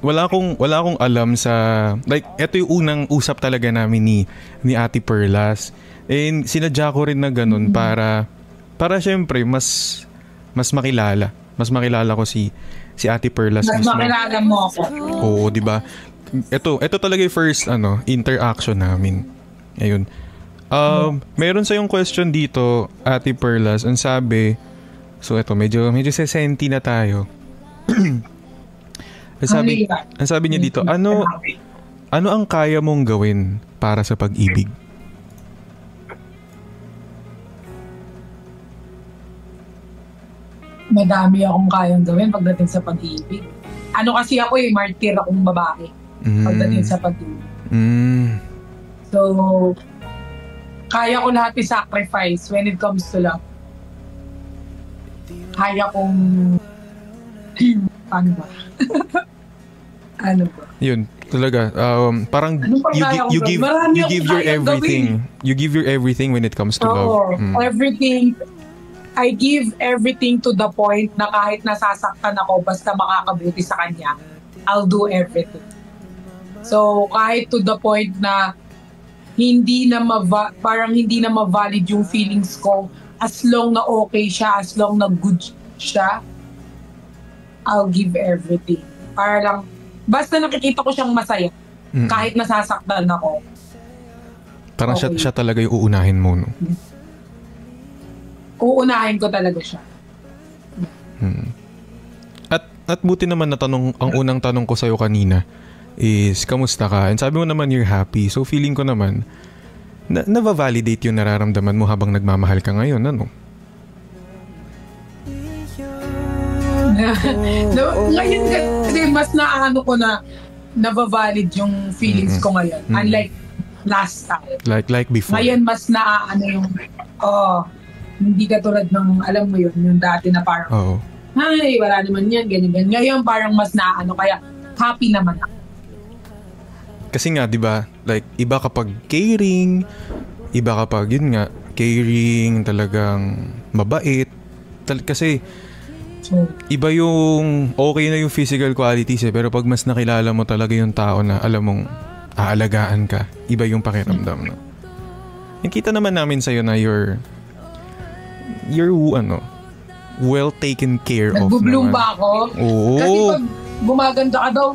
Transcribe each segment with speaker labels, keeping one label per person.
Speaker 1: Wala akong alam sa, like, eto yung unang usap talaga namin ni Ate Perlas. And sinadya ko rin na ganun para syempre mas makilala. Mas makilala ko si Ate Perlas
Speaker 2: Mas
Speaker 1: mismo.
Speaker 2: makilala mo ako.
Speaker 1: Oo, 'di ba? Ito talaga yung first interaction namin. Ayun. Meron sa yung question dito, Ate Perlas. Ang sabi, so ito medyo sesenti na tayo. Ang sabi niya dito, ano ang kaya mong gawin para sa pag-ibig?
Speaker 2: Madami akong kayang gawin pagdating sa pag-ibig. Ano kasi ako martir akong babae pagdating sa pag-ibig. So, kaya ko lahat i-sacrifice when it comes to love. Kaya kong ano ba? Ano ba?
Speaker 1: Yun, talaga. Parang you give your everything. You give your everything when it comes to love.
Speaker 2: Everything. I give everything to the point na kahit nasasaktan ako basta makakabuti sa kanya, I'll do everything. So, kahit to the point na parang hindi na ma-valid yung feelings ko, as long na okay siya, as long na good siya, I'll give everything. Para lang, basta nakikita ko siyang masaya, kahit nasasaktan ako.
Speaker 1: Parang okay. siya talaga yung uunahin mo, no?
Speaker 2: Uunahin ko talaga siya.
Speaker 1: At buti naman na ang unang tanong ko sa'yo kanina is, kamusta ka? And sabi mo naman you're happy. So feeling ko naman, na-validate yung nararamdaman mo habang nagmamahal ka ngayon, ano?
Speaker 2: Ngayon kasi mas naano ko na na-valid yung feelings ko ngayon. Unlike last time.
Speaker 1: Like before.
Speaker 2: Ngayon mas naaano yung hindi katulad ng alam mo yun, yung dati na parang ay, wala naman yan, ganyan. Ngayon parang mas naano, kaya happy naman ako.
Speaker 1: Kasi nga, di ba, like, iba kapag caring, iba kapag, yun nga, caring, talagang mabait. Kasi, iba yung, okay na yung physical qualities pero pag mas nakilala mo talaga yung tao na alam mong aalagaan ka, iba yung pakiramdam, no? Nakita naman namin sa'yo na you're well taken care of naman.
Speaker 2: Nag-bloom ba ako?
Speaker 1: Oo.
Speaker 2: Kasi pag gumaganda ka daw,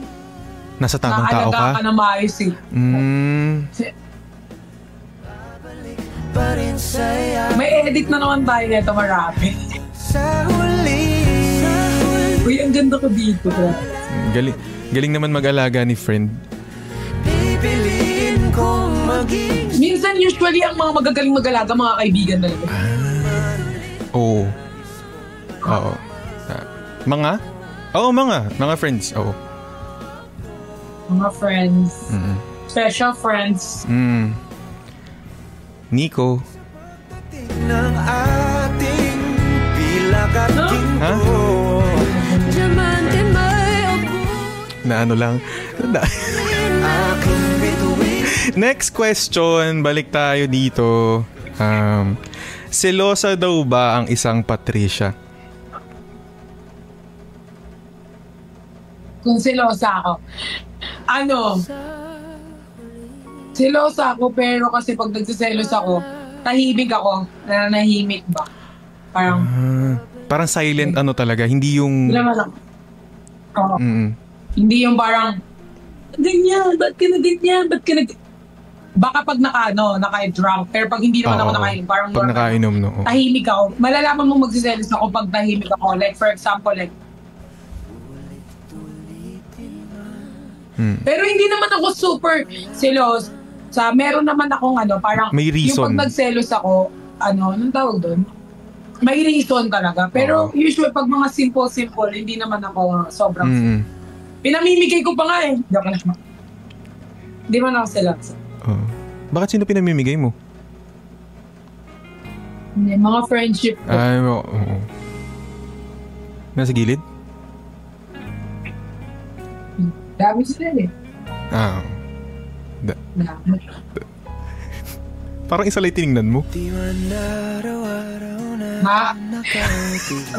Speaker 1: nasa tamang tao ka?
Speaker 2: Naalaga ka na maayos eh. May edit na naman tayo nito, marami. Uy, ang ganda ko dito.
Speaker 1: Galing naman mag-alaga ni friend.
Speaker 2: Minsan usually ang mga magagaling mag-alaga, mga kaibigan talaga.
Speaker 1: Oo. Mga friends. Oo.
Speaker 2: Mga friends. Special friends. Nico.
Speaker 1: Ha? Na ano lang. Next question. Balik tayo dito. Selosa daw ba ang isang Patricia?
Speaker 2: Kung selosa ako. Selosa ako pero kasi pag nagsiselos ako, tahimik ako. Nanahimik ba?
Speaker 1: Parang silent talaga. Hindi yung...
Speaker 2: Hindi yung parang ganyan, ba't ka na ganyan? Baka pag naka-drunk. Pero pag hindi naman ako nakainom, parang
Speaker 1: pag nakainom, no?
Speaker 2: Tahimik ako. Malalaman mo magsiselos ako pag tahimik ako. Like, for example, pero hindi naman ako super selos. Meron naman akong parang
Speaker 1: may reason.
Speaker 2: Yung pag nagselos ako, anong tawag doon? May reason talaga. Pero usually pag mga simple, hindi naman ako sobrang pinamimigay ko pa nga eh. Hindi man ako selos.
Speaker 1: Bakit sino pinamimigay mo?
Speaker 2: Hindi, mga friendship ko.
Speaker 1: Nasa gilid?
Speaker 2: Dami sila eh.
Speaker 1: Parang isa lang tinignan mo.
Speaker 2: Ha?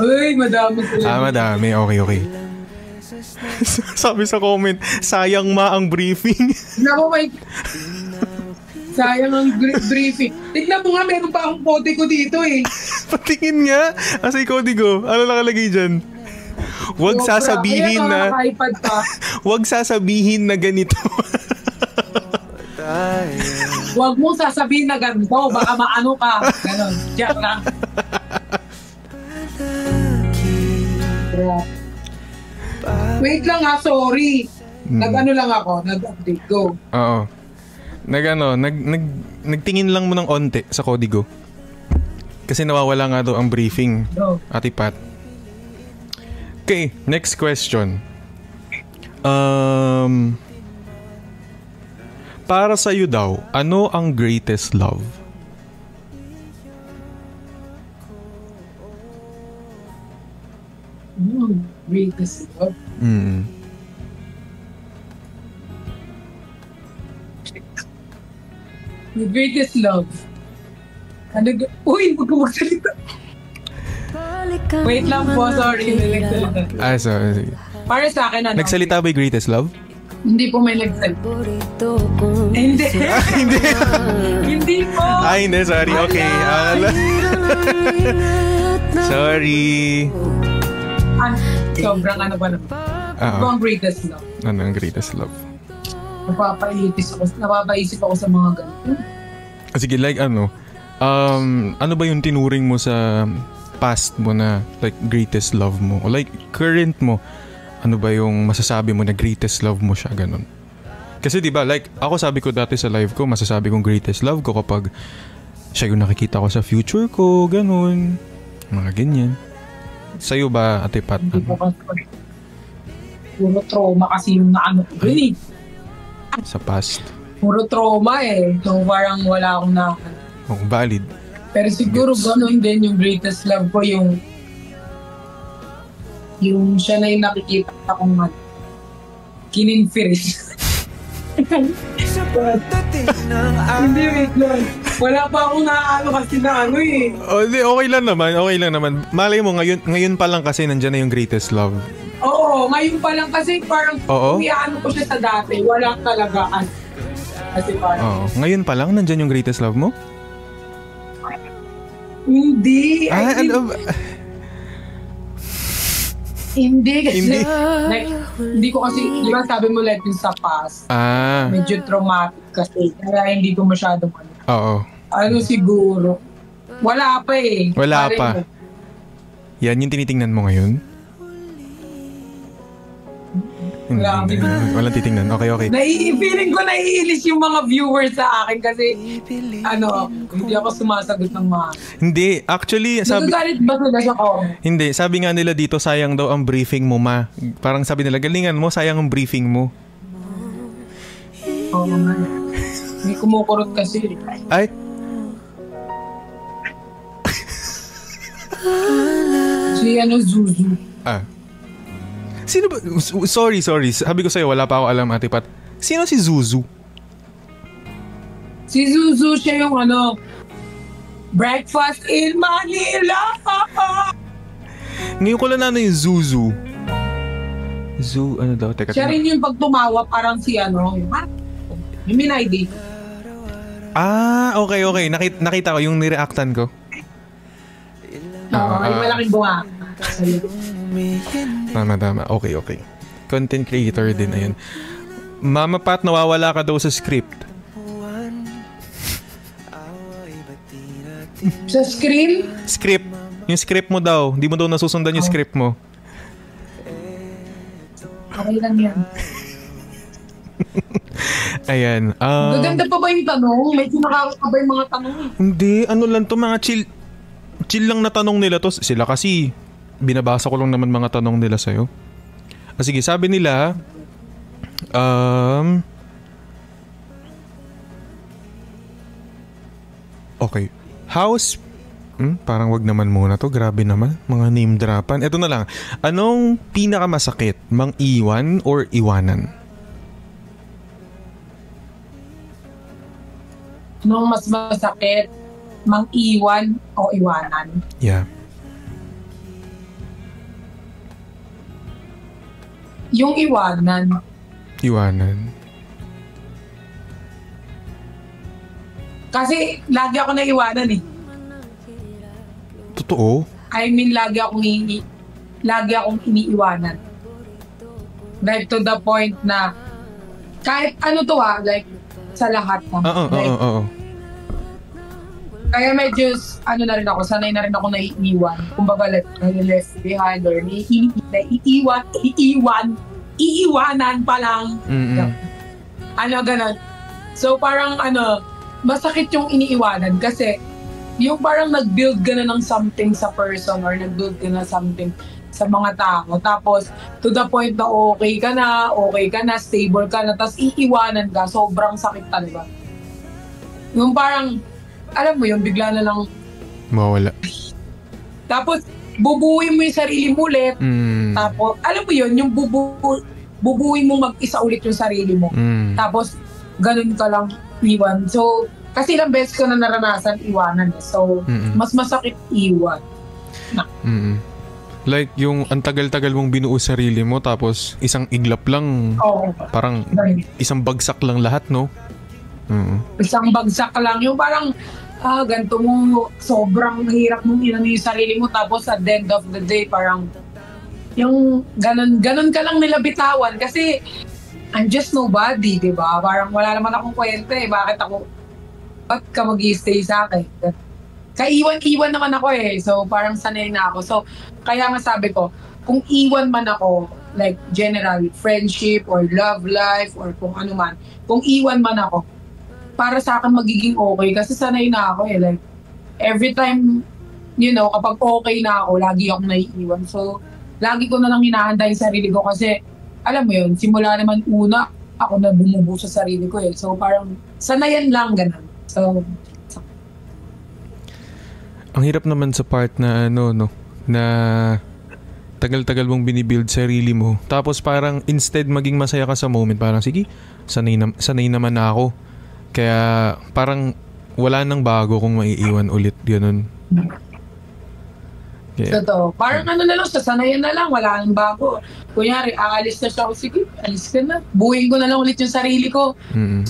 Speaker 2: Uy, madami sila.
Speaker 1: Madami. Okay. Sabi sa comment, sayang ma ang briefing.
Speaker 2: Naku, may... Sayang ang briefing. Tignan mo nga, meron pa akong pote ko dito eh.
Speaker 1: Patingin nga. Asa ikaw, Digo? Ano nakalagay dyan? Huwag sasabihin na... Huwag sasabihin na ganito.
Speaker 2: Huwag mo sasabihin na ganito. Baka maano ka. Ganon. Diyak lang. Wait lang ha, sorry. Nag-ano lang ako, nag-update. Go.
Speaker 1: Oo. Nagtingin lang mo ng onte sa Codigo. Kasi nawawala nga daw ang briefing.
Speaker 2: Go.
Speaker 1: Ate Pat. Okay, next question. Para sa'yo daw, ano ang greatest love?
Speaker 2: Greatest love? The greatest love. Ano? Uy, huwag ka magsalita. Wait lang po, sorry.
Speaker 1: Sige.
Speaker 2: Para sa akin, ano?
Speaker 1: Nagsalita ba yung greatest love?
Speaker 2: Hindi po may nagsalita. Hindi.
Speaker 1: Hindi.
Speaker 2: Hindi po.
Speaker 1: Hindi. Sorry. Okay. Sorry.
Speaker 2: Sobrang ano ba naman? Ano ang greatest love?
Speaker 1: Ano ang greatest love?
Speaker 2: Napapaisip ako sa mga ganito.
Speaker 1: Sige, like ano ba yung tinuring mo sa past mo na like greatest love mo? O like current mo, ano ba yung masasabi mo na greatest love mo siya, ganun? Kasi diba, like ako sabi ko dati sa live ko, masasabi kong greatest love ko kapag siya yung nakikita ko sa future ko, ganun. Mga ganyan. Sa'yo ba, Ate Pat?
Speaker 2: Hindi ko kasi puro trauma kasi yung naano ko dun eh.
Speaker 1: Sa past?
Speaker 2: Puro trauma eh. So parang wala akong na...
Speaker 1: Oh, valid.
Speaker 2: Pero siguro ganun din yung greatest love ko, yung siya na yung nakikita kong kininfiris. Hindi, wait lang. Wala pa akong naano kasi na ano eh.
Speaker 1: Oh, okay lang naman. Malay mo, ngayon pa lang kasi nandyan na yung greatest love.
Speaker 2: Oo, ngayon pa lang kasi parang umiano ko siya sa dati. Wala talaga. Kasi parang...
Speaker 1: Ngayon pa lang nandyan yung greatest love mo?
Speaker 2: Hindi. Hindi kasi hindi ko kasi, di ba sabi mo like sa past, medyo traumatic kasi, kaya hindi ko masyadong ano siguro, wala pa eh.
Speaker 1: Wala pa. Yan yung tinitingnan mo ngayon? Walang titingnan. Okay.
Speaker 2: Feeling ko naiinis yung mga viewers sa akin kasi hindi ako sumasagot ng mga...
Speaker 1: Hindi, actually...
Speaker 2: Nagagalit ba sila sa comment?
Speaker 1: Hindi, sabi nga nila dito, sayang daw ang briefing mo, ma. Parang sabi nila, galingan mo, sayang ang briefing mo.
Speaker 2: Oo nga. May kumukurot kasi.
Speaker 1: Ay?
Speaker 2: Si Zuzu.
Speaker 1: Sino ba? Sorry. Sabi ko sa'yo, wala pa ako alam, Ate Pat. Sino si Zuzu?
Speaker 2: Si Zuzu, siya yung Breakfast in Manila!
Speaker 1: Ngayon ko lang yung Zuzu. Ano daw? Teka.
Speaker 2: Siya rin yung pag tumawa, parang si yung Minaydi.
Speaker 1: Okay. Nakita ko yung nireactan ko.
Speaker 2: Ay malaking bunga.
Speaker 1: Tama. Okay. Content creator din, ayun. Mama Pat, nawawala ka daw sa script.
Speaker 2: Sa screen?
Speaker 1: Script. Yung script mo daw. Hindi mo daw nasusundan yung script mo.
Speaker 2: Okay lang yan.
Speaker 1: Ayan.
Speaker 2: Gaganda pa ba yung tanong? May nakakakaba yung mga tanong.
Speaker 1: Hindi. Ano lang to, mga chill lang na tanong nila to. Sila kasi binabasa ko lang naman mga tanong nila sa'yo. Sige, sabi nila, okay. Parang wag naman muna to. Grabe naman. Mga name dropan. Ito na lang. Anong pinakamasakit? Mang-iwan or iwanan?
Speaker 2: Anong mas masakit? Mang-iwan o iwanan?
Speaker 1: Yeah.
Speaker 2: Yung iwanan.
Speaker 1: Iwanan.
Speaker 2: Kasi lagi ako naiwanan eh.
Speaker 1: Totoo?
Speaker 2: I mean, lagi akong iniiwanan. Like to the point na kahit ano to like sa lahat na.
Speaker 1: Oo.
Speaker 2: Kaya medyo ano na rin ako, sanay na rin ako naiiwan. Kumbaga like left behind or iiwanan pa lang.
Speaker 1: Mm-mm.
Speaker 2: Ano ganun. So parang masakit yung iniiwanan kasi yung parang nag-build ka na ng something sa person or nag-build ka na something sa mga tao. Tapos, to the point na okay ka na, stable ka na, tapos iiwanan ka, sobrang sakit talaga. Yung parang, alam mo yun, bigla na lang
Speaker 1: mawala.
Speaker 2: Tapos, bubuuin mo yung sarili mo ulit. Tapos, alam mo yun, yung bubuuin mo mag-isa ulit yung sarili mo. Tapos, ganun ka lang iwan. So, kasi ilang beses ko na naranasan iwanan. So, mas masakit iwan.
Speaker 1: Like, yung ang tagal-tagal mong binuo sarili mo, tapos isang iglap lang, parang isang bagsak lang lahat, no?
Speaker 2: Isang bagsak lang. Yung parang, ganito mo, sobrang hirap mong inano yung sarili mo. Tapos at the end of the day, parang, yung ganun ka lang nila bitawan. Kasi, I'm just nobody, di ba? Parang wala naman akong kwenta eh. Ba't ka mag-i-stay sa akin? Kaiwan-iwan naman ako eh. So, parang sanay na ako. So, kaya nga sabi ko, kung iwan man ako, like general, friendship or love life or kung ano man, kung iwan man ako, para sa akin magiging okay. Kasi sanay na ako eh. Like, every time, kapag okay na ako, lagi akong naiiwan. So, lagi ko na lang hinahanda yung sarili ko kasi, alam mo yun, simula naman una, ako na bumubo sa sarili ko eh. So, parang sanayan lang, ganun. So,
Speaker 1: ang hirap naman sa part na na tagal-tagal mong binibuild sarili mo. Tapos parang instead maging masaya ka sa moment, parang sige, sanay naman na ako. Kaya parang wala nang bago kung maiiwan ulit, ganun.
Speaker 2: Yeah. Totoo. Parang na lang, sasanayan na lang, wala nang bago. Kunyari, aalis na siya ako, sige, alis ka na. Buuin ko na lang ulit yung sarili ko.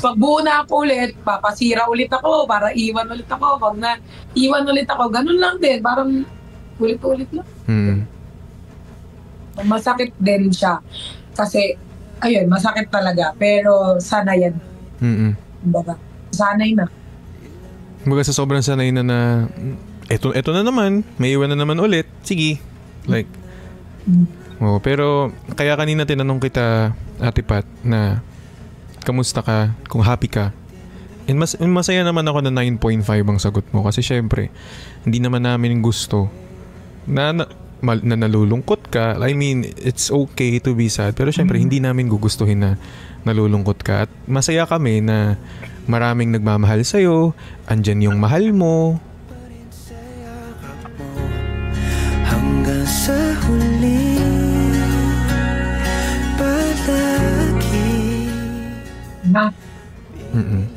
Speaker 2: Pag buo na ako ulit, papasira ulit ako, para iwan ulit ako. Pag na iwan ulit ako, ganun lang din. Parang ulit-ulit lang. Masakit din siya. Kasi, ayun, masakit talaga. Pero, sanayan. Baga, sanay na.
Speaker 1: Baga sa sobrang sanay na eto na naman, may iwan na naman ulit. Sige. Like, pero kaya kanina tinanong kita, Ate Pat, na kamusta ka, kung happy ka. And masaya naman ako na 9.5 ang sagot mo. Kasi syempre, hindi naman namin gusto na nalulungkot ka. I mean, it's okay to be sad. Pero syempre, hindi namin gugustuhin na nalulungkot ka. At masaya kami na maraming nagmamahal sa'yo. Andyan yung mahal mo.
Speaker 3: Hanggang sa huli palagi.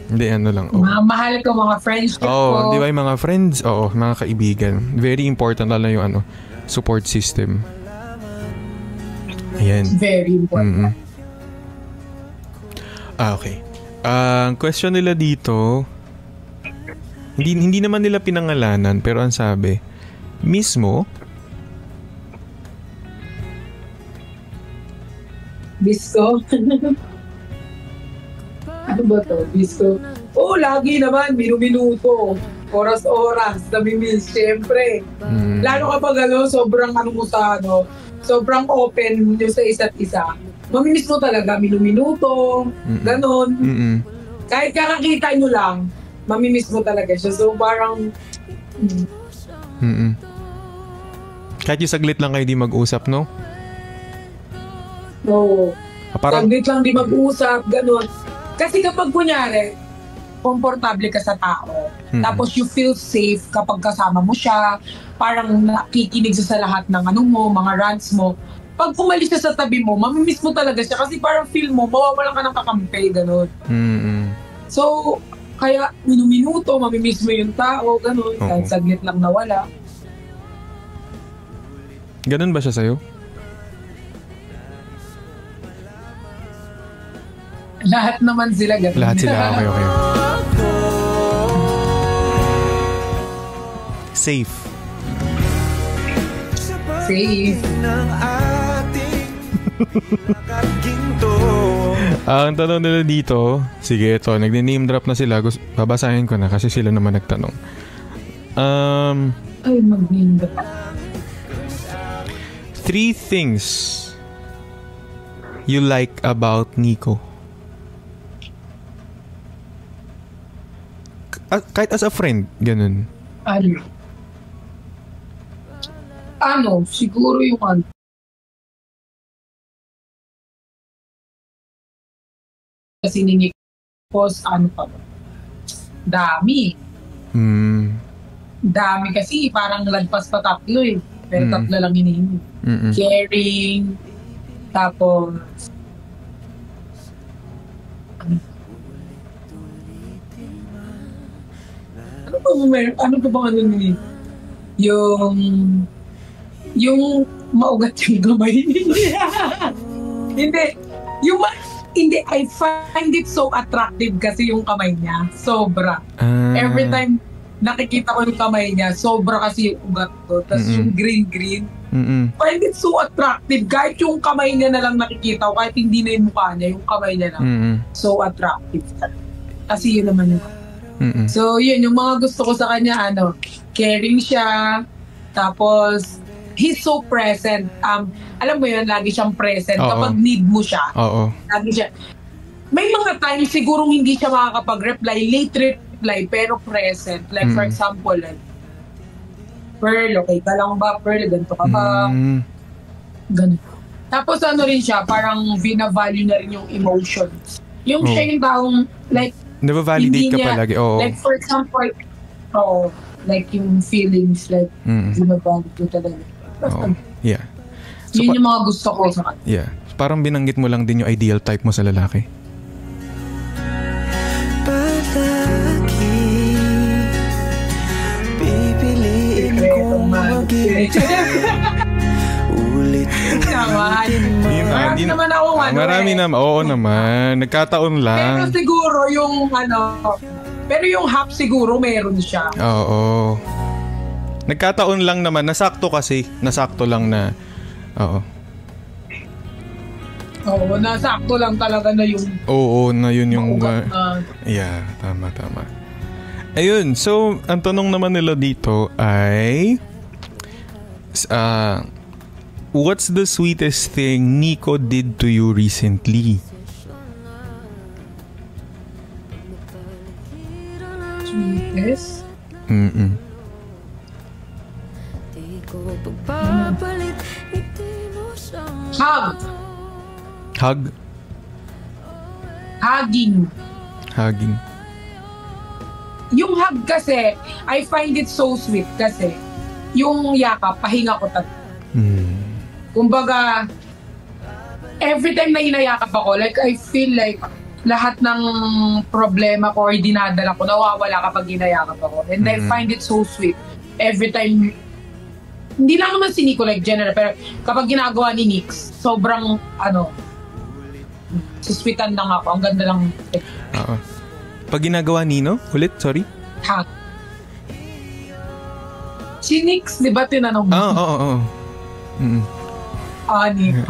Speaker 1: Hindi, lang.
Speaker 2: Mga mahal ko, mga friendship ko.
Speaker 1: Di ba yung mga friends? Oo, mga kaibigan. Very important lalo yung support system. Ayan.
Speaker 2: Very important.
Speaker 1: Okay. Ang question nila dito, hindi naman nila pinangalanan, pero ang sabi, mismo,
Speaker 2: Bisco? Ano ba to? Bisco? Lagi naman, minuto. Oras-oras, nami-miss, syempre. Lalo kapag sobrang sobrang open nyo sa isa't isa. Mamimiss mo talaga, minuto, ganon. Kahit kakakita nyo lang, mamimiss mo talaga siya. So parang...
Speaker 1: Kahit yung saglit lang kayo di mag-usap, no?
Speaker 2: Oo. Saglit lang di mag-usap, ganon. Kasi kapag kunyari, komportable ka sa tao, tapos you feel safe kapag kasama mo siya, parang nakikinig sa lahat ng mga rants mo. Pag umalis ka sa tabi mo, mamimiss mo talaga siya kasi parang feel mo, mawawalan ka ng kakampi, gano'n. So, kaya minuto, mamimiss mo yung tao, gano'n, kahit saglit lang nawala.
Speaker 1: Ganun ba siya sa'yo?
Speaker 2: Lahat naman sila ganun.
Speaker 1: Lahat sila, okay. Safe.
Speaker 2: Safe.
Speaker 1: Ang tanong nila dito, sige ito, nag-name drop na sila. Babasahin ko na kasi sila naman nagtanong.
Speaker 2: Ay, mag-name drop.
Speaker 1: 3 things you like about Nico. Kahit as a friend, ganun.
Speaker 2: Siguro yung kasi ni Nick post pa ba? Dami. Dami kasi parang lagpas pa 3 eh. Pero 3 lang hinihingi. Caring, tapos ano ba bang ni yung maugat yung gamay. Hindi, I find it so attractive kasi yung kamay niya. Sobra. Every time nakikita ko yung kamay niya, sobra kasi yung ugat ko. Tapos yung green. Find it so attractive. Kahit yung kamay niya na lang nakikita ko, kahit hindi na yung mukha niya, yung kamay niya lang. So attractive. Kasi yun naman yun. So yun, yung mga gusto ko sa kanya, caring siya. Tapos, he's so present. Alam mo yun, lagi siyang present. Kapag need mo siya, lagi siya. May mga times sigurong hindi siya makakapag-reply, late reply, pero present. Like for example, Pearl, okay ka lang ba? Pearl, ganito ka ba? Ganito. Tapos rin siya, parang bina-value na rin yung emotions. Yung siya yung taong, like,
Speaker 1: naba-validate ka palagi.
Speaker 2: Like for example, like yung feelings, like, bina-value ko talaga.
Speaker 1: Yeah. So,
Speaker 2: yun yung mga gusto ko sa kanya.
Speaker 1: Yeah. Parang binanggit mo lang din yung ideal type mo sa lalaki.
Speaker 3: Palagi pipiliin kong ulit.
Speaker 2: Marami naman ako
Speaker 1: Marami naman. Oo naman. Nagkataon lang.
Speaker 2: Pero siguro yung pero yung half siguro meron siya.
Speaker 1: Oo. Nagkataon lang naman. Nasakto kasi. Nasakto lang na. Oo,
Speaker 2: nasakto lang talaga na yung...
Speaker 1: Oo, na yun yung... yeah, tama. Ayun, so, ang tanong naman nila dito ay... what's the sweetest thing Nico did to you recently?
Speaker 2: Sweetest?
Speaker 1: Hug?
Speaker 2: Hugging. Yung hug kasi, I find it so sweet kasi yung yakap, pahinga ko talaga. Kumbaga, every time na hinayakap ako, like I feel like lahat ng problema ko or dinadala ko, nawawala kapag hinayakap ako. And I find it so sweet. Every time, hindi lang naman si Nico, like general, pero kapag ginagawa ni Nix, sobrang, susweetan lang ako. Ang ganda lang.
Speaker 1: Oo. Pag ginagawa Nino? Ulit? Sorry?
Speaker 2: Ha? Si Nix, di ba tinanong mo?
Speaker 1: Oo.
Speaker 2: Nico.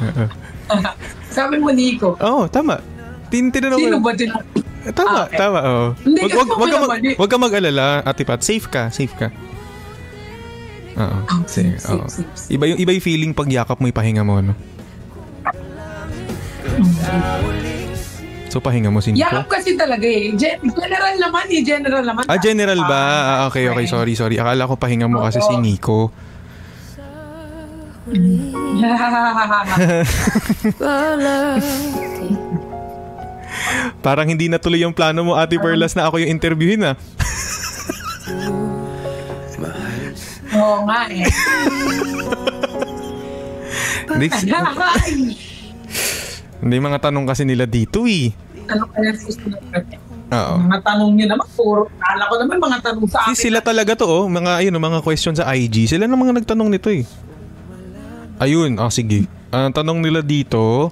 Speaker 2: Sabi mo Nico.
Speaker 1: Oo, tama. Tinanong
Speaker 2: Sino
Speaker 1: mo.
Speaker 2: ba tinanong?
Speaker 1: Tama. Oo.
Speaker 2: Hindi,
Speaker 1: Wag ka mag-alala, Ate Pat. Safe ka. Oo.
Speaker 2: Safe.
Speaker 1: Iba yung feeling pag yakap mo, ipahinga mo, no? So, pahinga mo si Nico?
Speaker 2: Yakap kasi talaga eh. General naman.
Speaker 1: General ba? Okay. Sorry. Akala ko pahinga mo kasi si Nico. Parang hindi natuloy yung plano mo, Ate Perlas, na ako yung interviewin, ah.
Speaker 2: Oo nga eh.
Speaker 1: Hindi, mga tanong kasi nila dito eh.
Speaker 2: Ano kaya gusto natin?
Speaker 1: Oo.
Speaker 2: Mga tanong niyo naman, puro. Kala ko naman mga tanong sa akin.
Speaker 1: Sila talaga to, mga question sa IG. Sila na mga nagtanong nito eh. Ayun, sige. Ang tanong nila dito,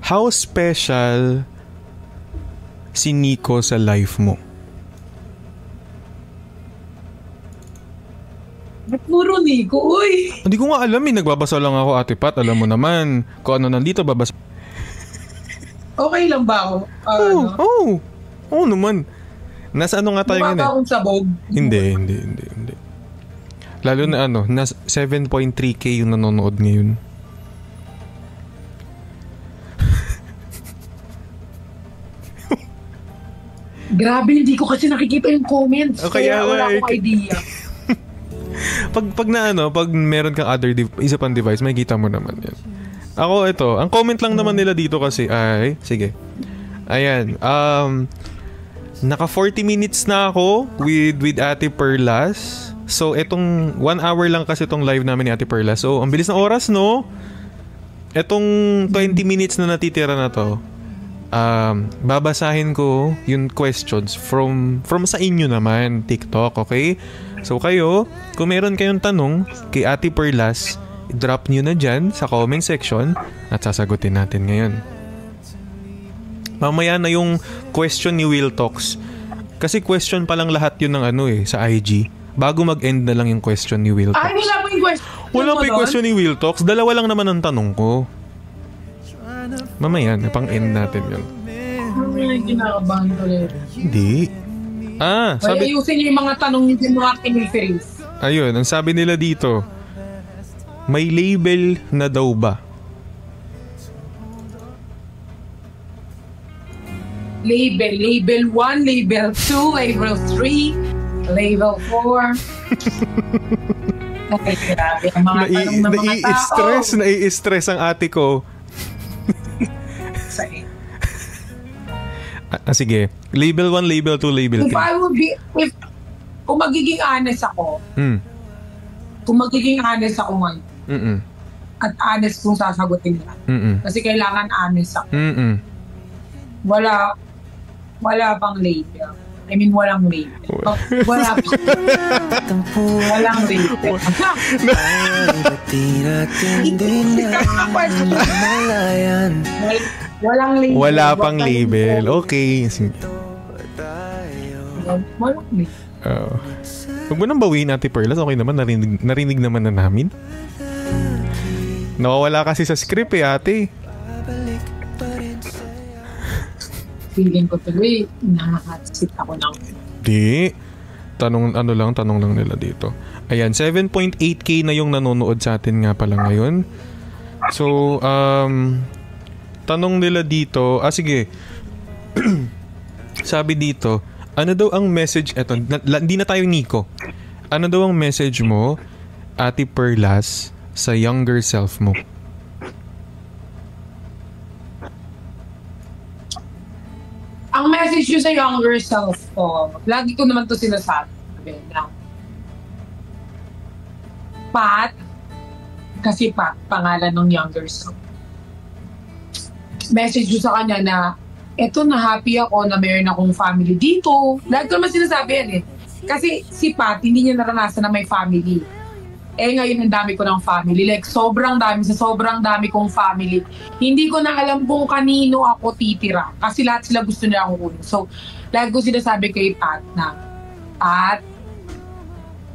Speaker 1: how special si Nico sa life mo?
Speaker 2: Ba't puro Nico? Uy!
Speaker 1: Hindi ko nga alam nagbabasa lang ako, Ate Pat. Alam mo naman, kung ano nandito, babasa.
Speaker 2: Okay lang ba ako?
Speaker 1: Oo naman. Nasa ano nga tayo
Speaker 2: Mukha
Speaker 1: ngayon
Speaker 2: ba akong sabog?
Speaker 1: Hindi. Lalo na nas 7.3K yung nanonood ngayon.
Speaker 2: Grabe, hindi ko kasi nakikita yung comments. Kaya wala akong idea.
Speaker 1: pag meron kang isa pang device, makikita mo naman yan. Ako ito, ang comment lang naman nila dito kasi ay, sige. Ayan, naka 40 minutes na ako with Ate Perlas. So, etong 1 hour lang kasi itong live namin ni Ate Perlas. So, ang bilis ng oras, no? Etong 20 minutes na natitira na to, babasahin ko yung questions from sa inyo naman, TikTok, okay? So, kayo, kung meron kayong tanong kay Ate Perlas, i-drop nyo na dyan sa comment section at sasagutin natin ngayon. Mamaya na yung question ni Will Talks. Kasi question pa lang lahat yun ng sa IG. Bago mag-end na lang yung question ni Will Talks.
Speaker 2: Ay, wala pa yung question.
Speaker 1: Wala pa yung question ni Will Talks. Dalawa lang naman ang tanong ko. Mamaya, pang-end natin yun.
Speaker 2: Ay, kinakabahan ko rin.
Speaker 1: Hindi.
Speaker 2: Sabi... Ay, ayusin niyo yung mga tanong niyo yung mga kinifreeze.
Speaker 1: Ayun, ang sabi nila dito, may label na daw ba?
Speaker 2: Label 1, label 2, label 3, label 4. Ay, grabe. Ang mga tanong ng mga tao.
Speaker 1: Nai-stress ang ate ko. Sige. Label 1, label 2, label 3.
Speaker 2: Kung magiging honest ako, ngayon, at honest kung sasagutin lang. Kasi kailangan honest ako. Wala pang label. I mean, walang label. Walang label. Walang label.
Speaker 1: Wala pang label. Okay.
Speaker 2: Walang label.
Speaker 1: Huwag mo nang bawiin, Ate Perlas. Okay naman, narinig naman na namin. Nawawala kasi sa script ate.
Speaker 2: Feeling ko tuloy, nakakasit ako ng...
Speaker 1: Di. Tanong lang nila dito. Ayan, 7.8K na yung nanonood sa atin nga pala ngayon. So, tanong nila dito, sige. Sabi dito, ano daw ang message, hindi na tayo Nico. Ano daw ang message mo, Ate Perlas, sa younger self mo?
Speaker 2: Ang message ko sa younger self ko, lagi ko naman to sinasabi na Pat, kasi Pat, pangalan ng younger self. Message ko sa kanya na eto na happy ako na mayroon akong family dito. Lagi ko naman sinasabi yan Kasi si Pat, hindi niya naranasan na may family. Ngayon ang dami ko ng family. Like, sobrang dami kong family. Hindi ko na alam kung kanino ako titira. Kasi lahat sila gusto nila akong kunin. So, lagi ko sinasabi kay Pat na, Pat,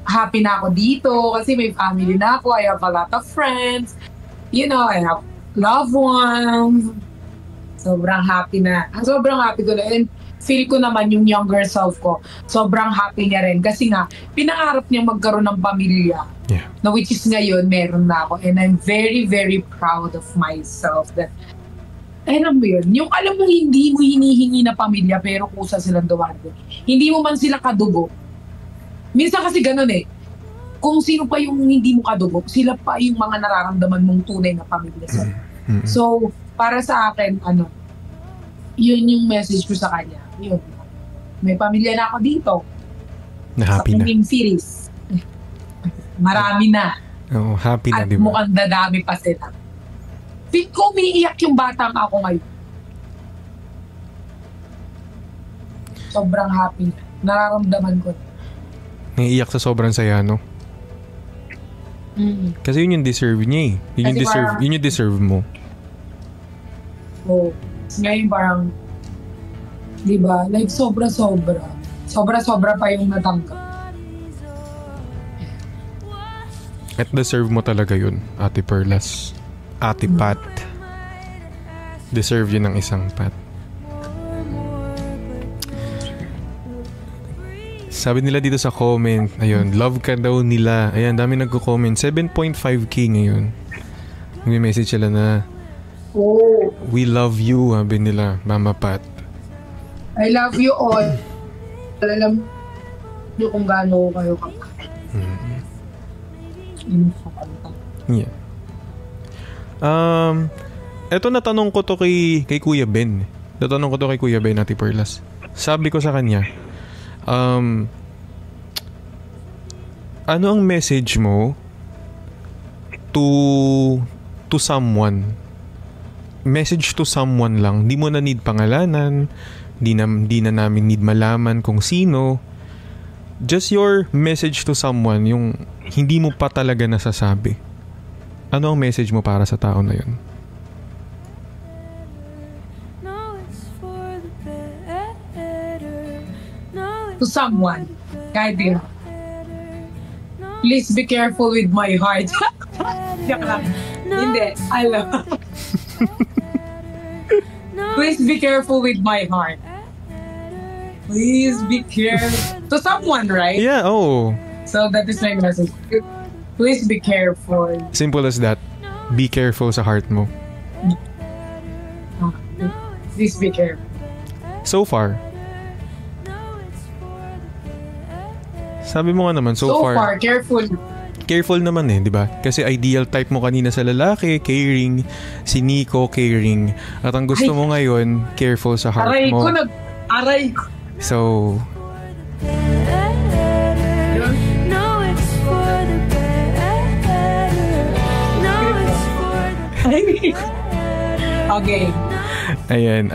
Speaker 2: happy na ako dito kasi may family na ako. I have a lot of friends. You know, I have loved ones. Sobrang happy ko na. And feel ko naman yung younger self ko. Sobrang happy niya rin. Kasi nga, pinangarap niya magkaroon ng pamilya.
Speaker 1: Yeah.
Speaker 2: Na which is ngayon, meron na ako. And I'm very, very proud of myself that, alam mo yun, yung alam mo hindi mo hinihingi na pamilya pero kusa silang dumago. Hindi mo man sila kadugo. Minsan kasi ganun kung sino pa yung hindi mo kadugo, sila pa yung mga nararamdaman mong tunay na pamilya. So, para sa akin, yun yung message ko sa kanya. Yun. May pamilya na ako dito.
Speaker 1: Na happy na.
Speaker 2: Sa Kuning series. Marami na.
Speaker 1: Oh, happy na,
Speaker 2: at
Speaker 1: di ba?
Speaker 2: mukhang dadami pa sila. Feel ko umiiyak yung batang ako ngayon. Sobrang happy na. Nararamdaman ko.
Speaker 1: Naiiyak sa sobrang saya, no? Kasi yun yung deserve niya Yun yung deserve mo.
Speaker 2: Oh, ngayon parang, di ba, like sobra-sobra. Sobra-sobra pa yung natanggap.
Speaker 1: At deserve mo talaga yun, Ate Perlas. Ate Pat. Deserve yun ng isang Pat. Sabi nila dito sa comment, ayun, love ka daw nila. Ayan, dami nagko-comment. 7.5k ngayon. May message sila na,
Speaker 2: Oh,
Speaker 1: we love you, sabi nila, Mama Pat.
Speaker 2: I love you all. Alam niyo kung gaano kayo kapatid.
Speaker 1: Yeah. Eto natanong ko to kay Kuya Ben. Natanong ko to kay Kuya Ben, Ate Perlas. Sabi ko sa kanya, ano ang message mo to someone? Message to someone lang. Di mo na need pangalanan. Di na namin need malaman kung sino. Just your message to someone, yung hindi mo pa talaga nasasabi. Ano ang message mo para sa tao na yun?
Speaker 2: To someone, kahit din. Please be careful with my heart. Joke lang. Hindi, I love. Please be careful with my heart. Please be careful. To someone, right?
Speaker 1: Yeah, oh.
Speaker 2: So that is my message. Please be careful.
Speaker 1: Simple as that. Be careful sa heart mo.
Speaker 2: Please be careful.
Speaker 1: So far. Sabi mo nga naman, so far,
Speaker 2: careful.
Speaker 1: Careful naman di ba? Kasi ideal type mo kanina sa lalaki, caring. Si Nico, caring. At ang gusto mo ngayon, careful sa heart mo.
Speaker 2: Aray ko.
Speaker 1: So,
Speaker 2: okay.
Speaker 1: Ayan.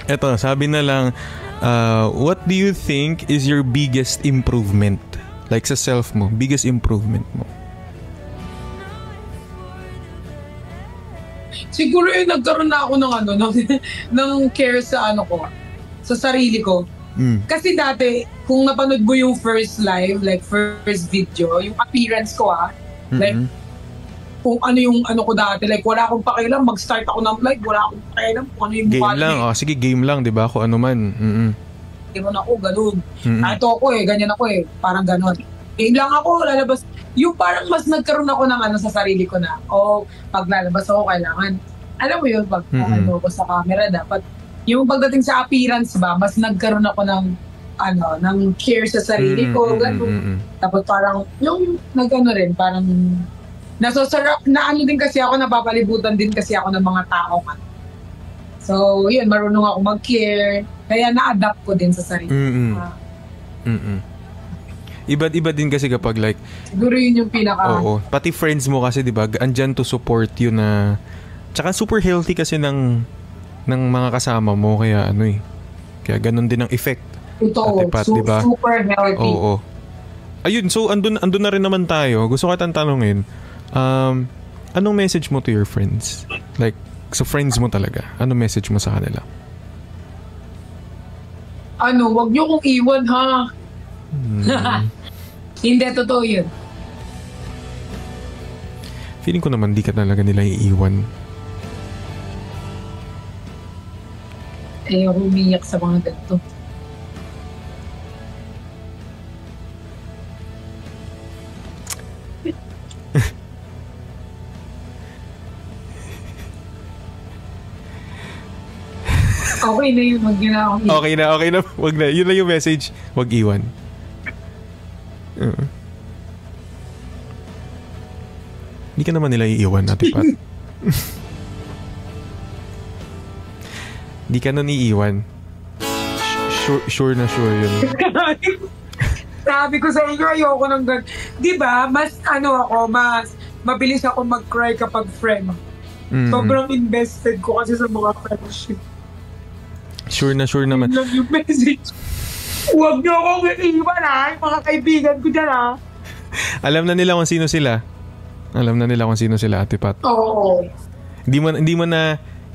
Speaker 1: Eto, sabi na lang, what do you think is your biggest improvement? Like sa self mo, biggest improvement mo?
Speaker 2: Siguro yung nagkaroon na ako ng care sa sa sarili ko. Kasi dati, kung napanood mo yung first live, like first video, yung appearance ko like kung ano yung ko dati, like wala akong pakialam, mag-start ako ng live, wala akong pakialam kung ano yung
Speaker 1: game lang, sige game lang, di ba? Kung ano man.
Speaker 2: Game lang ako, ganun. Ito ako ganyan ako parang ganun. Game lang ako, lalabas. Yung parang mas nagkaroon ako ng sa sarili ko na, pag lalabas ako, kailangan, alam mo yun, pag ako sa camera, dapat, yung pagdating sa appearance ba, mas nagkaroon ako ng care sa sarili ko, ganun. Tapos parang, yung rin, parang, nasosarap, din kasi ako, napapalibutan din kasi ako ng mga tao. So, yun, marunong ako mag-care, kaya na-adapt ko din sa sarili.
Speaker 1: Iba't-iba din kasi kapag like...
Speaker 2: Siguro yun yung pinaka...
Speaker 1: Oo. Pati friends mo kasi, di ba, andyan to support you na... Tsaka super healthy kasi ng mga kasama mo, kaya kaya ganun din ang effect.
Speaker 2: Ito, diba? Super healthy.
Speaker 1: Oo. Ayun, so andun na rin naman tayo. Gusto ko kitang tanungin, anong message mo to your friends? Like, sa friends mo talaga, anong message mo sa kanila?
Speaker 2: Wag niyo kong iwan, ha? Hindi, totoo yun.
Speaker 1: Feeling ko naman di ka talaga nila iiwan.
Speaker 2: Umiyak sa mga ganito. Okay na yun, wag na akong iwan.
Speaker 1: Okay na, wag na. Yun lang yung message, wag iwan. Hindi ka naman nila iiwan, Ate Pat. Hindi ka nun iiwan. Sure na sure yun.
Speaker 2: Sabi ko sa inyo, ayoko ng gan. Diba, mas mas mabilis ako mag-cry kapag friend. Sobrang invested ko kasi sa mga friendship.
Speaker 1: Sure na sure naman.
Speaker 2: Yun lang yung message. Huwag niyo akong iiwan mga kaibigan ko dyan
Speaker 1: Alam na nila kung sino sila. Ate Pat.
Speaker 2: Oo.
Speaker 1: Hindi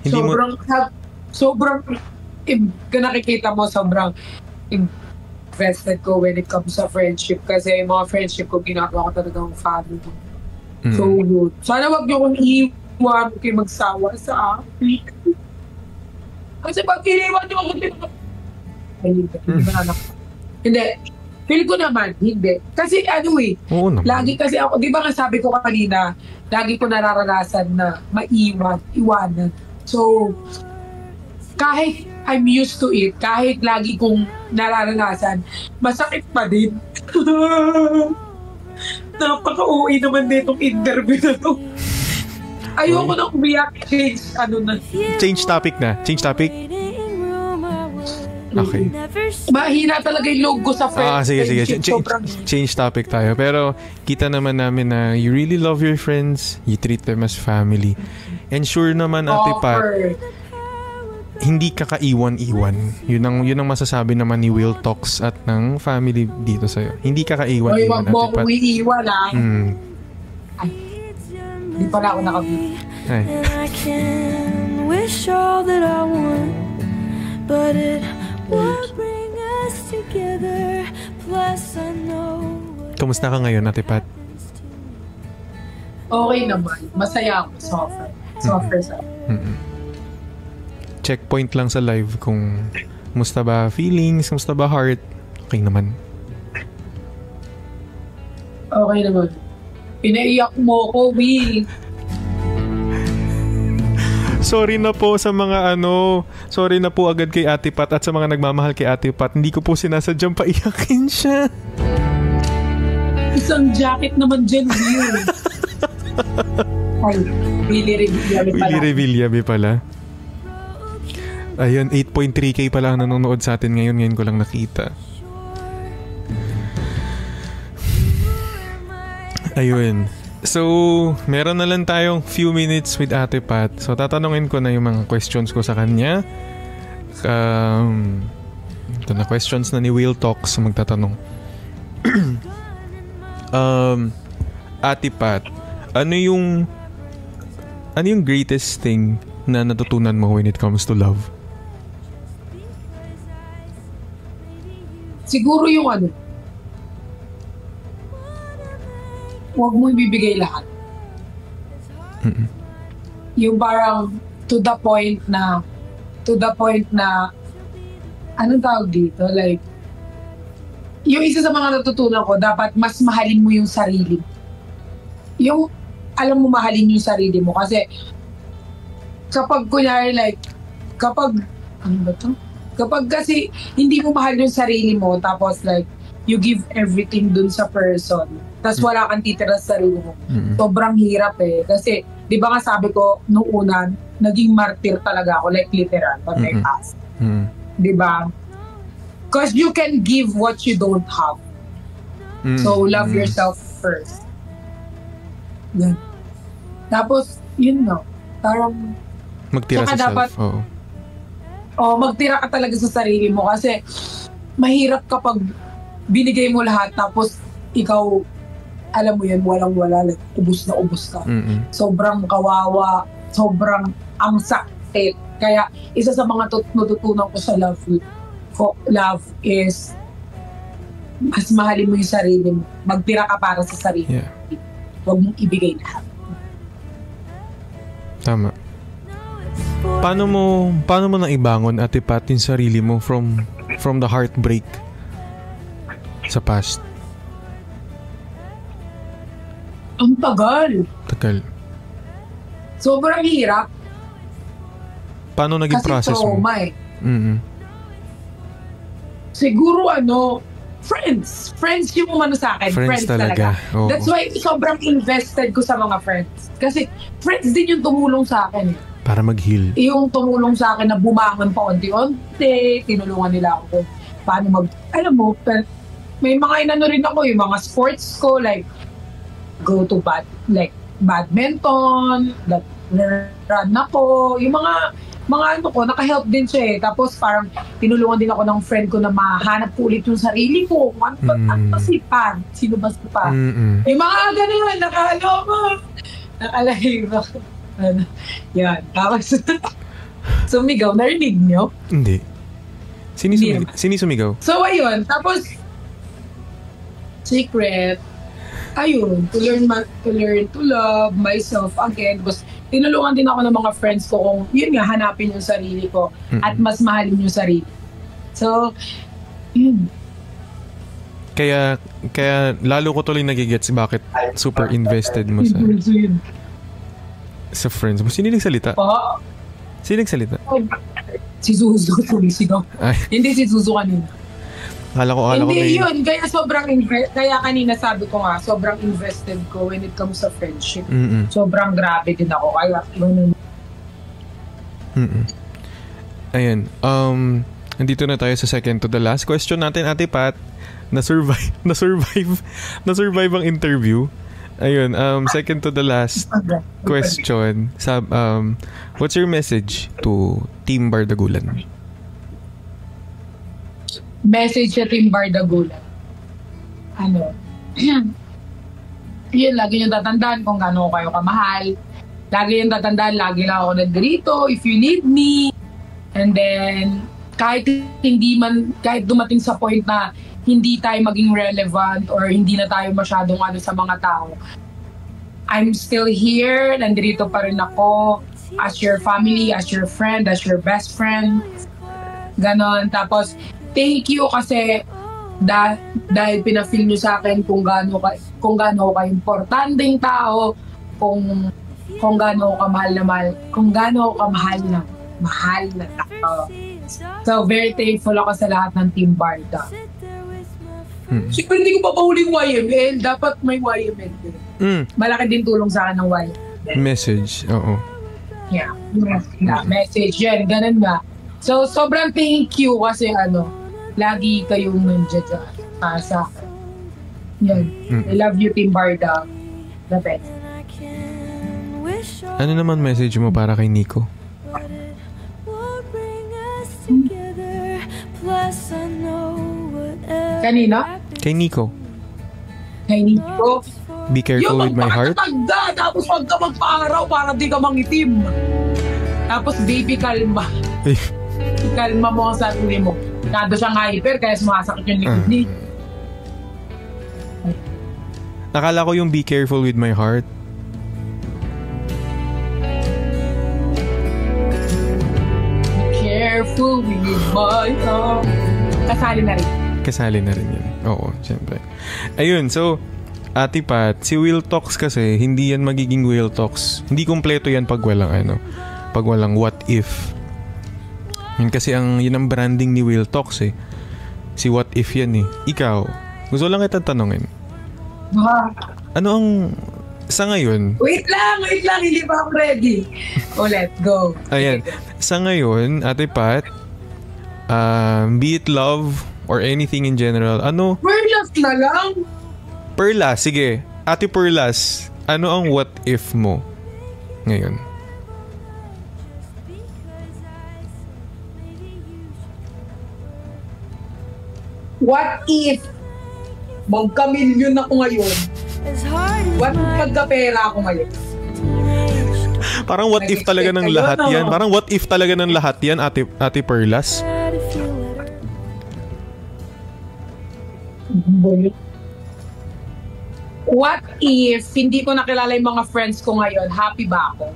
Speaker 1: Hindi
Speaker 2: sobrang, kung nakikita mo, sobrang invested ko when it comes sa friendship kasi yung mga friendship ko ginagawa ko talagang family. So good. Sana wag niyo kong iiwan kayo magsawa sa akin. Kasi pag iniwan niyo ako, hindi. Feel ko naman, hindi. Kasi
Speaker 1: Oo naman.
Speaker 2: lagi kasi ako, di ba nga sabi ko kanina, lagi ko nararanasan na iwanan. So, kahit I'm used to it, kahit lagi kong nararanasan, masakit pa din. Napaka-uwi naman ditong interview na to. Ayoko na umiyak.
Speaker 1: Change topic na. Change topic? Okay.
Speaker 2: Mahina talaga yung logo sa friendship.
Speaker 1: Sige. Change topic tayo. Pero kita naman namin na you really love your friends, you treat them as family. And sure naman, Ate Pat, hindi ka kaiwan-iwan. Yun ang masasabi naman ni Will Talks at ng family dito sa'yo. Hindi ka kaiwan-iwan,
Speaker 2: Ate Pat. Wag mo akong iiwan, Ay, hindi pala ako nakabili.
Speaker 1: Ay.
Speaker 4: I can wish all that I want, but it won't bring us together. Plus I know.
Speaker 1: Kamusta ka ngayon, Ate Pat?
Speaker 2: Okay naman. Masaya ako. Softer sa
Speaker 1: Checkpoint lang sa live kung musta ba feelings, musta ba heart. Okay naman.
Speaker 2: Okay naman. Pinaiyak mo ko, Will.
Speaker 1: Sorry na po sa mga sorry na po agad kay Ate Pat at sa mga nagmamahal kay Ate Pat. Hindi ko po sinasadyang paiyakin siya.
Speaker 2: Isang jacket naman dyan, Will. Ay, Willie Revillabe pala.
Speaker 1: Ayun, 8.3k pa lang nanonood sa atin ngayon. Ngayon ko lang nakita. Ayun. So, meron na lang tayong few minutes with Ate Pat. So, tatanungin ko na yung mga questions ko sa kanya. Ito na questions na ni Will Talks magtatanong. Ate Pat, ano yung greatest thing na natutunan mo when it comes to love?
Speaker 2: Siguro yung huwag mo ibibigay lahat. Yung parang to the point na anong tawag dito? Like, yung isa sa mga natutunan ko, dapat mas mahalin mo yung sarili mo. Yung, alam mo mahalin yung sarili mo. Kasi, kapag kunyari like, kapag kasi hindi mo mahal yung sarili mo, tapos like, you give everything dun sa person, tapos wala kang titira sa sarili mo. Sobrang hirap Kasi, di ba nga sabi ko, noong una, naging martyr talaga ako, like literal, but I passed. Di ba? Because you can give what you don't have. So, love yourself first. Yan. Tapos, yun parang
Speaker 1: magtira sa
Speaker 2: dapat,
Speaker 1: self.
Speaker 2: magtira ka talaga sa sarili mo kasi mahirap kapag binigay mo lahat tapos ikaw, alam mo yun, walang-wala, like, ubus na ubus ka. Sobrang kawawa, sobrang ang sakit. Kaya isa sa mga natutunan ko sa love is mas mahalin mo yung sarili mo. Magtira ka para sa sarili.
Speaker 1: Yeah.
Speaker 2: Huwag mong ibigay lahat.
Speaker 1: Tama. Paano mo naibangon, Ate Pat, yung sarili mo from the heartbreak sa past?
Speaker 2: Ang tagal. Sobrang hirap.
Speaker 1: Paano naging
Speaker 2: kasi
Speaker 1: process mo?
Speaker 2: Kasi siguro friends yung umano sa akin. Friends talaga.
Speaker 1: Oo.
Speaker 2: That's why sobrang invested ko sa mga friends. Kasi friends din yung tumulong sa akin.
Speaker 1: Para mag-heal.
Speaker 2: Yung tumulong sa akin na bumangon pa unti-unti, tinulungan nila ako paano may mga inano rin ako, yung mga sports ko, like, go to badminton, run ako, yung mga naka-help din siya Tapos parang tinulungan din ako ng friend ko na mahanap ko ulit yung sarili ko. Sino ba si Pan? Yung mga ganun, nakalive. Yan. Tapos, Sumigaw, narinig nyo?
Speaker 1: Hindi. Sini sumigaw?
Speaker 2: So, ayun. Tapos, secret, ayun, to learn to love myself again. Tapos, tinulungan din ako ng mga friends ko kung, yun nga, hanapin yung sarili ko at mas mahalin yung sarili. So, yun.
Speaker 1: Kaya lalo ko tuloy nagigets bakit super invested mo sa friends mo. Sino nagsalita?
Speaker 2: Oh,
Speaker 1: Sino nagsalita?
Speaker 2: si Suzu, sumisigaw.
Speaker 1: Ay,
Speaker 2: Hindi si Suzu kanina.
Speaker 1: akala ko
Speaker 2: Hindi
Speaker 1: may...
Speaker 2: yun, kaya kanina sabi ko nga, sobrang invested ko when it comes sa friendship. Sobrang grabe din ako, kaya yun.
Speaker 1: Ayun, nandito na tayo sa second to the last question natin, Ate Pat. Na-survive ang interview. Ayun, second to the last question. What's your message to Team Bardagulan?
Speaker 2: Message sa Team Bardagulan. Yun, lagi yung tatandaan kung gaano kayo kamahal. Lagi yung tatandaan, lagi lang ako nandito if you need me. And then, kahit dumating sa point na hindi tayo maging relevant or hindi na tayo masyadong sa mga tao, I'm still here, nandito pa rin ako as your family, as your friend, as your best friend. Ganon. Tapos, thank you kasi dahil pinafeel nyo sa akin kung gaano ka importanteng tao, kung gaano ka mahal na tao. So, very thankful ako sa lahat ng Team Barda. Siguro hindi ko papahuling YML. Dapat may YML din. Malaki din tulong sa akin ng YML.
Speaker 1: Message, oo.
Speaker 2: Yeah. Message yan. Ganun nga. So, sobrang thank you kasi lagi kayong nandiyan sa akin. Yan. I love you, Team Barda. The best.
Speaker 1: Ano naman message mo para kay Nico?
Speaker 2: Kanina?
Speaker 1: Kay Nico.
Speaker 2: Kay Nico?
Speaker 1: Be careful with my heart.
Speaker 2: Magpakatagda, tapos wag ka magpa-araw para di ka mangitim. Tapos baby, kalma. Kalma mo ang sarili mo. Nado siyang hyper, kaya sumasakit yung likod niya.
Speaker 1: Nakala ko yung be careful with my heart.
Speaker 2: Be careful with my heart. Kasali na rin
Speaker 1: Yan. Oo, siyempre. Ayun, so, Ate Pat, si Will Talks kasi, hindi yan magiging Will Talks. Hindi kompleto yan pag walang what if. Yun kasi yun ang branding ni Will Talks eh. Si what if yan eh. Ikaw, gusto lang kita tanongin. Ano ang, sa ngayon?
Speaker 2: Wait lang, hindi pa ako ready. Let's go.
Speaker 1: Ayan, sa ngayon, Ate Pat, be it love or anything in general,
Speaker 2: Perlas na lang.
Speaker 1: Perlas, sige. Ate Perlas, ano ang what if mo ngayon?
Speaker 2: What if magka-million ako ngayon? What if magka-pera ako ngayon?
Speaker 1: Parang what if talaga ng lahat yan? Parang what if talaga ng lahat yan, Ate Perlas?
Speaker 2: What if hindi ko nakilala yung mga friends ko ngayon? Happy ba ako?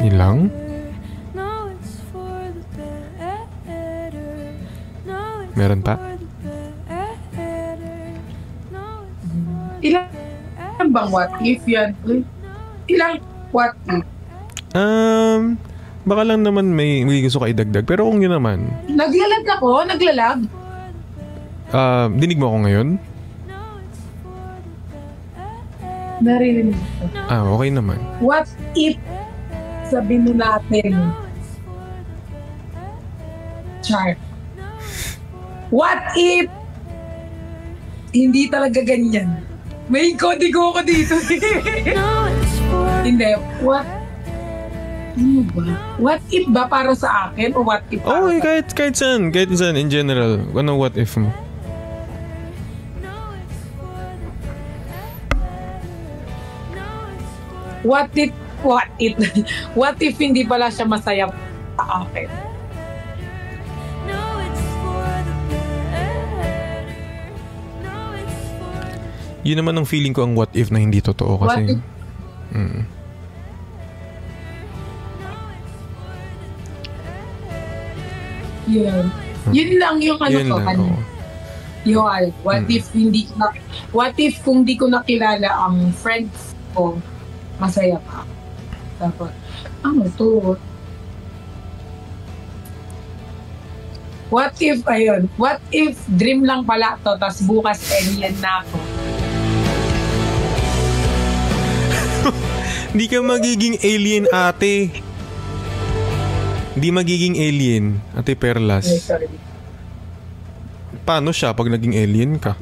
Speaker 1: Ilang? Meron pa?
Speaker 2: Ilang bang what if yan? Ilang what if?
Speaker 1: Baka lang naman may gusto ka idagdag. Pero kung yun naman...
Speaker 2: Naglalag ako? Naglalag?
Speaker 1: Dinig mo ako ngayon?
Speaker 2: Narinig ko.
Speaker 1: Okay naman.
Speaker 2: What if sabihin mo natin Char, what if hindi talaga ganyan? May kodigo ko dito. Hindi. Ano ba? What if ba para sa akin o what if para
Speaker 1: kahit saan in general. Ano what if mo?
Speaker 2: what if what if hindi pala siya masaya sa akin?
Speaker 4: No, it's for the better. No, it's for the
Speaker 1: Yun naman ang feeling ko ang what if na hindi totoo
Speaker 2: What
Speaker 1: kasi.
Speaker 2: if- Yun. Yun lang yung ano
Speaker 1: Yun
Speaker 2: ko.
Speaker 1: lang,
Speaker 2: Ano,
Speaker 1: oo.
Speaker 2: yun. What if kung di ko nakilala ang friends ko, masaya pa. Tapos, ano to? What if dream lang pala to, tas bukas alien na ako.
Speaker 1: Hindi ka magiging alien, ate. Hindi magiging alien, Ate
Speaker 2: Ay,
Speaker 1: Perlas.
Speaker 2: sorry.
Speaker 1: Paano siya pag naging alien ka?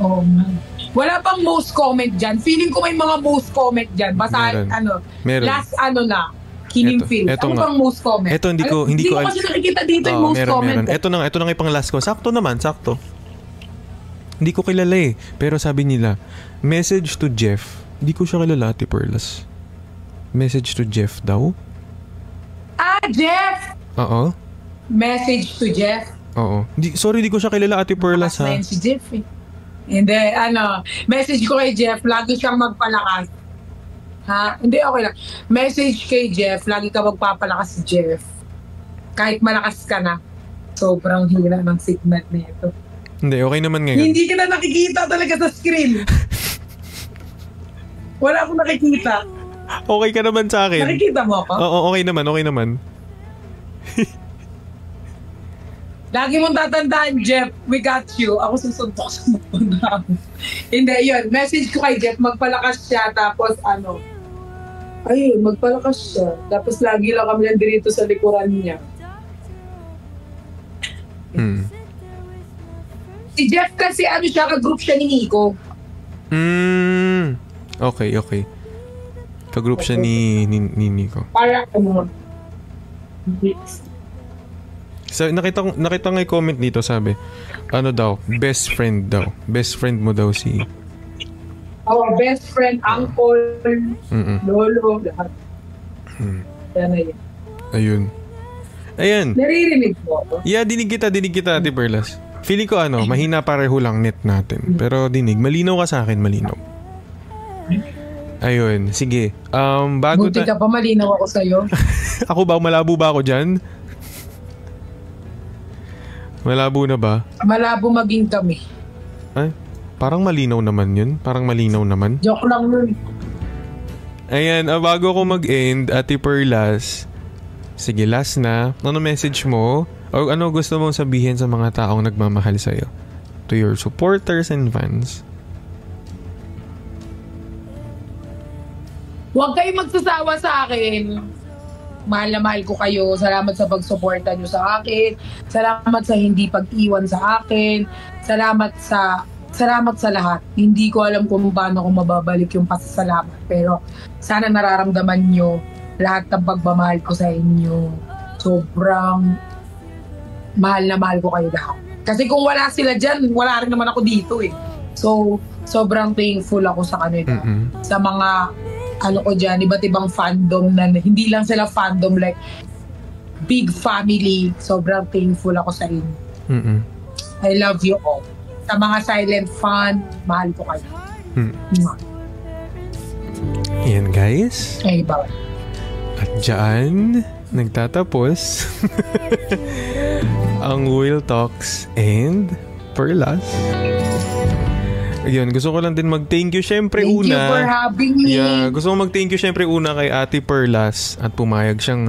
Speaker 2: Oh man. Wala pang most comment dyan. Feeling ko may mga most comment dyan. Basta
Speaker 1: Meron. Meron.
Speaker 2: last na. Kinim Phil.
Speaker 1: Eto
Speaker 2: Ano
Speaker 1: nga.
Speaker 2: bang most comment?
Speaker 1: Eto, hindi ko
Speaker 2: Hindi ko kasi nakikita dito yung most comment.
Speaker 1: Ito na nga yung pang last ko. Sakto naman, sakto. Hindi ko kilala eh. Pero sabi nila, message to Jeff. Hindi ko siya kilala, Ate Perlas. Message to Jeff daw?
Speaker 2: Jeff!
Speaker 1: Oo.
Speaker 2: Message to Jeff.
Speaker 1: Oo. Sorry, di ko siya kilala, Ate Perlas,
Speaker 2: Mas na
Speaker 1: ha?
Speaker 2: yun si Jeff eh. Hindi, message ko kay Jeff, lagi siyang magpalakas. Ha? Hindi, okay lang. Message kay Jeff, lagi ka magpapalakas si Jeff. Kahit malakas ka na, sobrang hina ng signal nito.
Speaker 1: Hindi, okay naman ngayon.
Speaker 2: Hindi ka na nakikita talaga sa screen. Wala akong nakikita.
Speaker 1: Okay ka naman sa akin.
Speaker 2: Nakikita mo ako?
Speaker 1: Oo, okay naman.
Speaker 2: Lagi mong tatandaan, Jeff, we got you. Ako susuntok sa mga. Hindi, yun. Message ko kay Jeff, magpalakas siya, tapos ayun, magpalakas siya. Tapos lagi lang kami nandito sa likuran niya. Si Jeff kasi siya, ka-group siya ni Nico.
Speaker 1: Okay. Ka-group siya ni Nico.
Speaker 2: Para
Speaker 1: So, nakita nga yung comment dito, sabi, best friend daw. Best friend mo daw si...
Speaker 2: our best friend, uncle, lolo, lahat. Yan na yun.
Speaker 1: Ayun.
Speaker 2: Naririnig mo ako?
Speaker 1: Yeah, dinig kita, Ate Perlas. Feeling ko mahina pareho lang net natin. Pero malinaw ka sa akin, malinaw. Ayun, sige. Bago
Speaker 2: Buti ka pa, malinaw ako sa'yo.
Speaker 1: Ako ba? Malabo ba ako dyan? Malabo na ba?
Speaker 2: Malabo maging kami.
Speaker 1: Ay, parang malinaw naman yun.
Speaker 2: Joke lang nun.
Speaker 1: Ayan, bago ko mag-end, Ate Perlas, sige, last na. Ano message mo? O ano gusto mong sabihin sa mga taong nagmamahal sa'yo? To your supporters and fans?
Speaker 2: Huwag kayong magsasawa sa akin. Mahal na mahal ko kayo. Salamat sa pagsuporta nyo sa akin. Salamat sa hindi pag-iwan sa akin. Salamat sa lahat. Hindi ko alam kung paano ko mababalik yung pasasalamat. Pero sana nararamdaman nyo lahat ng pagmamahal ko sa inyo. Sobrang mahal na mahal ko kayo lahat. Kasi kung wala sila dyan, wala rin naman ako dito eh. So, sobrang thankful ako sa kanila. Sa mga ko dyan, iba't ibang fandom na hindi lang sila fandom, like big family. Sobrang thankful ako sa inyo. I love you all. Sa mga silent fan, mahal ko kayo.
Speaker 1: Ayan guys.
Speaker 2: Ay, bawal.
Speaker 1: At dyan, nagtatapos ang Will Talks and Perlas. Ayun, gusto ko lang din mag-thank you syempre
Speaker 2: Thank you
Speaker 1: una.
Speaker 2: for having me.
Speaker 1: Yeah, gusto ko mag-thank you syempre una kay Ate Perlas at pumayag siyang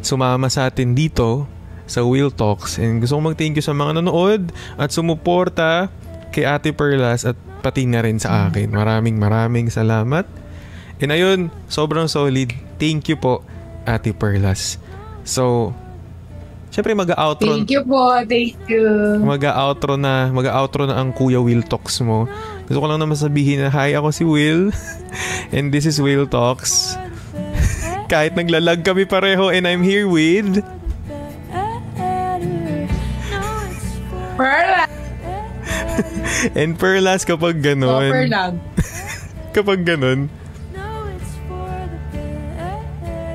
Speaker 1: sumama sa atin dito sa Will Talks. And gusto ko mag-thank you sa mga nanood at sumuporta kay Ate Perlas at pati na rin sa akin. Maraming salamat. And ayun, sobrang solid. Thank you po, Ate Perlas. So, syempre mag-outro.
Speaker 2: Thank you po. Thank you.
Speaker 1: Mag-outro na ang Kuya Will Talks mo. Gusto ko lang naman sabihin na hi, ako si Will. And this is Will Talks. Kahit naglalag kami pareho and I'm here with...
Speaker 2: Perla.
Speaker 1: And Perlas, kapag
Speaker 2: Offer
Speaker 1: ganon,
Speaker 2: lang.
Speaker 1: kapag ganon,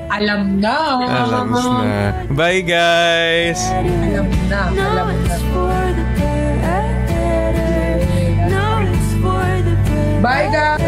Speaker 2: Alam na.
Speaker 1: alam na. Bye, guys!
Speaker 2: Alam na. Alam na. Bye, guys!